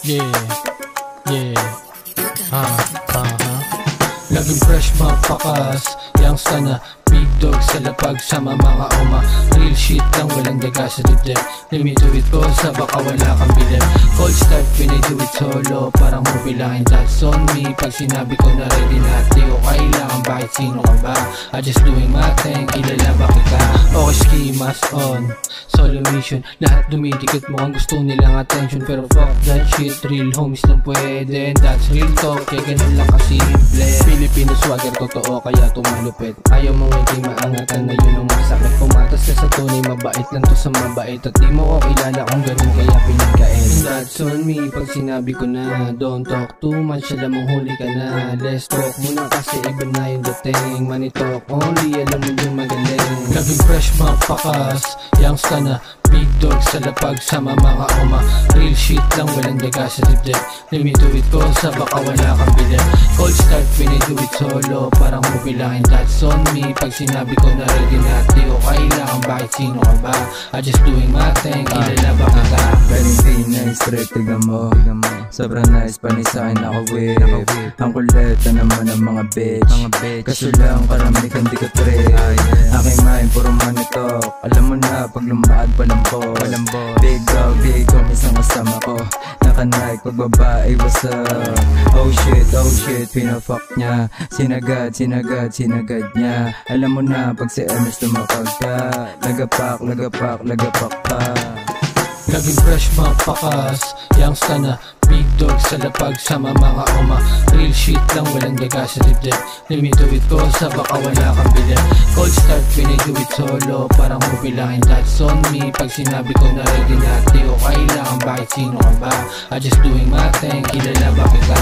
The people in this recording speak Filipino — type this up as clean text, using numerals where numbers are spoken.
Yeah, yeah, laging fresh mapakas, yang sana big dog sa lapag sama mga oma. Real shit lang, walang daga sa dibdib. Limituit ko sa baka wala kang bilib. Cold start, pinido it solo, parang movie lang and that's on me. Pag sinabi ko na ready na, di ko kailangan, bakit sino ka ba? I just doing my thing, kilala ba kita? Okay, ski mask on, solo mission. Lahat dumidikit mo, ang gusto nilang attention. Pero fuck that shit, real homies lang pwede. And that's real talk, kaya ganun lang kasimple. Filipino swagger, totoo kaya tumalupit. Ayaw mong hindi maangatan na yun ang masakit. Pumatas ka sa tunay, mabait lang to sa mabait. At di mo ko kilala kung ganun kaya pinagkain. And that's on me, pag sinabi ko na don't talk too much, alam mong huli ka na. Let's talk muna kasi iba na yung dating. Money talk only, alam mo yung magaling. Laging fresh mapakas, yang sana big dog sa lapag sama mga oma. Real shit lang, walang daga sa dibdib. Limituit ko sa baka wala kang bilib. Cold start, pinido it solo, parang movie lang and that's on me. Pag sinabi ko na ready na, di ko kailangan, bakit sino ka ba? I just doing my thing, kilala ba kita? Valentina straight, tignan mo. Sobrang nice, panis sa'kin ako whip. Ang kuleta naman ng mga bitch. Kaso lang karami kang di ko trip. Aking mind, puro money talk. Alam mo na, pag lumaad palampo. Big dog, isang kasama ko. Naka-night, pag babae, what's up? Oh shit, pinafuck niya. Sinagad niya. Alam mo na, pag si MS lumapag ka. Lagapak pa. Laging fresh mapakas, yang sana big dog sa lapag sama mga oma. Real shit lang, walang daga sa dibdib. Limituit ko sa baka wala kang bilib. Cold start, pinido it solo, parang movie lang and that's on me. Pag sinabi ko na ready na, di ko kailangan, bakit sino ka ba? I just doing my thing, kilala ba kita?